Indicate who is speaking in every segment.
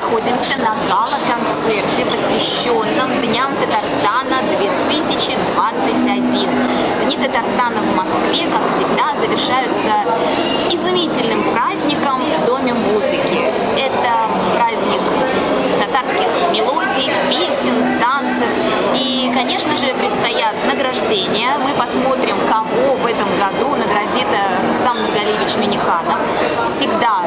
Speaker 1: находимся на гала-концерте, посвященном Дням Татарстана 2021. Дни Татарстана в Москве, как всегда, завершаются изумительным праздником в Доме музыки. Это праздник татарских мелодий, песен, танцев. И, конечно же, предстоят награждения. Мы посмотрим, кого в этом году наградит Рустам Нургалиевич Минниханов. Всегда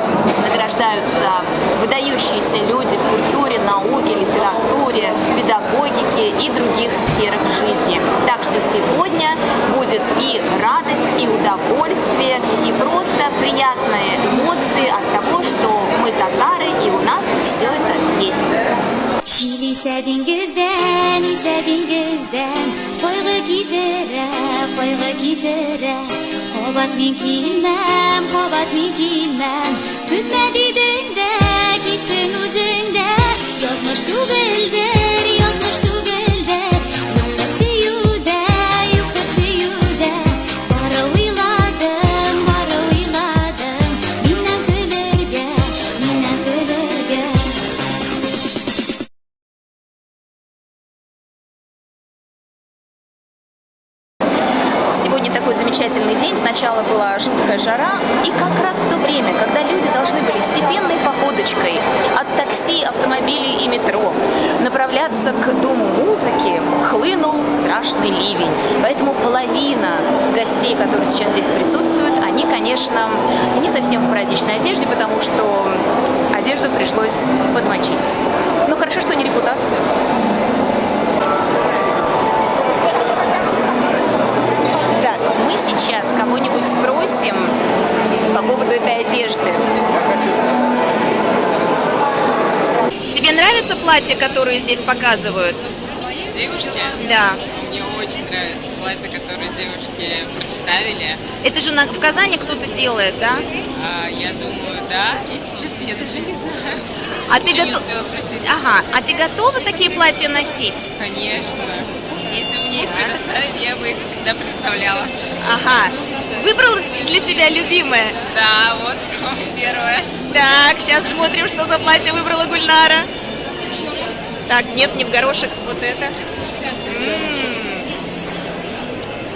Speaker 1: награждаются выдающиеся люди в культуре, науке, литературе, педагогике и других сферах жизни. Так что сегодня будет и радость, и удовольствие, и просто приятные эмоции от того, что мы татары, и у нас все это есть.
Speaker 2: Şiir istediğinizden, istediğinizden Koyga gidere Kovat min kilmem, kovat min kilmem Kütmediydin de, gittin üzünde Yazmış tügelder, yazmış tügelder Yoktur seyude, yoktur seyude Bara uyladım, Minnen kölürge, minnen kölürge
Speaker 1: Сегодня такой замечательный день. Сначала была жуткая жара, и как раз в то время, когда люди должны были степенной походочкой от такси, автомобилей и метро направляться к Дому музыки, хлынул страшный ливень. Поэтому половина гостей, которые сейчас здесь присутствуют, они, конечно, не совсем в праздничной одежде, потому что одежду пришлось подмочить. Но хорошо, что не репутацию. Мы сейчас кого-нибудь спросим по поводу этой одежды. Тебе нравится платье, которое здесь показывают?
Speaker 3: Девушки?
Speaker 1: Да.
Speaker 3: Мне очень нравится платье, которое девушки представили.
Speaker 1: Это же в Казани кто-то делает, да?
Speaker 3: Я думаю, да. Если честно, я даже не знаю.
Speaker 1: А ты
Speaker 3: не успела спросить.
Speaker 1: Ага. А ты готова такие платья носить?
Speaker 3: Конечно. Если бы мне их предоставили, я бы их всегда представляла.
Speaker 1: Ага. Выбрала для себя любимое?
Speaker 3: Да, вот первое.
Speaker 1: Так, сейчас смотрим, что за платье выбрала Гульнара. Так, нет, не в горошек, вот это.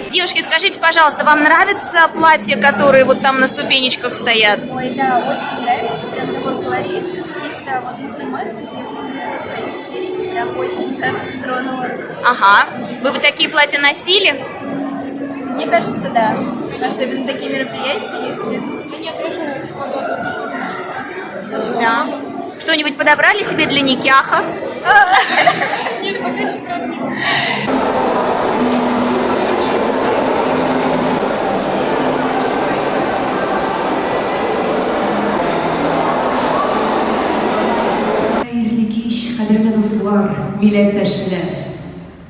Speaker 1: Девушки, скажите, пожалуйста, вам нравятся платья, которые вот там на ступенечках стоят?
Speaker 4: Ой, да, очень нравится, прям такой колорит, чисто вот мусульманский, где стоит спереди, прям очень за душу тронула.
Speaker 1: Ага. Вы бы такие платья носили?
Speaker 4: Мне кажется, да. Особенно такие мероприятия, если...
Speaker 1: Да. Что-нибудь подобрали себе для никяха?
Speaker 4: Нет, пока еще нет.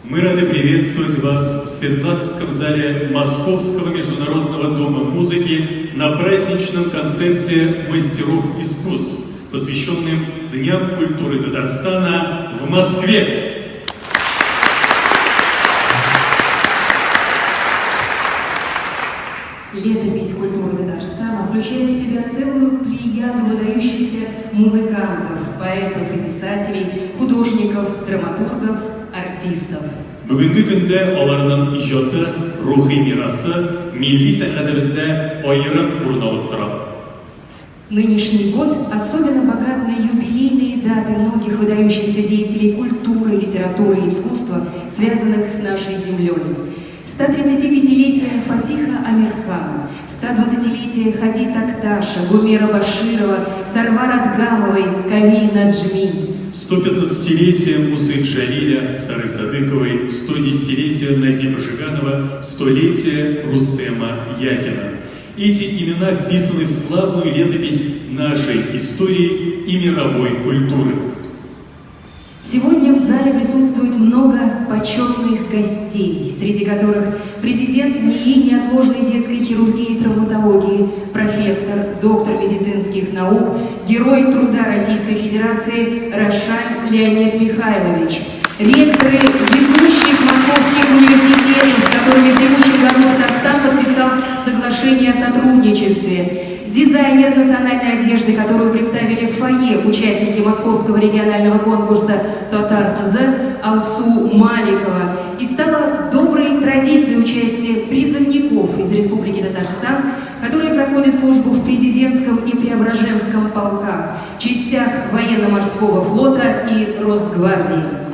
Speaker 5: Мы рады приветствовать вас в Светлановском зале Московского международного дома музыки на праздничном концерте мастеров искусств, посвященным Дням культуры Татарстана в Москве.
Speaker 6: Летопись культуры Татарстана включает в себя целую плеяду выдающихся музыкантов, поэтов и писателей, художников, драматургов, артистов.
Speaker 5: Бүгінгі күнде аларның иҗаты, рухи мирасы милли сәхнәбездә аерым урын алып тора.
Speaker 6: Нынешний год особенно богат на юбилейные даты многих выдающихся деятелей культуры, литературы и искусства, связанных с нашей землей. 135-летие Фатиха Амирхана, 120-летие Хади Такташа, Гумера Баширова, Сарвар Адгамовой, Кави Наджмин.
Speaker 5: 115-летие Мусы Джалиля, Сары Садыковой, 110-летие Назима Жиганова, 100-летие Рустема Яхина. Эти имена вписаны в славную летопись нашей истории и мировой культуры.
Speaker 6: Сегодня в зале присутствует много почетных гостей, среди которых президент НИИ неотложной детской хирургии и травматологии, профессор, доктор медицинских наук, герой труда Российской Федерации Рошаль Леонид Михайлович, ректоры ведущих московских университетов, с которыми в текущем году Татарстан подписал соглашение о сотрудничестве, дизайнер национальной одежды, которую представили в фойе полки участники московского регионального конкурса «Татар-Азар» Алсу Маликова. И стало доброй традицией участия призывников из Республики Татарстан, которые проходят службу в президентском и Преображенском полках, частях военно-морского флота и Росгвардии.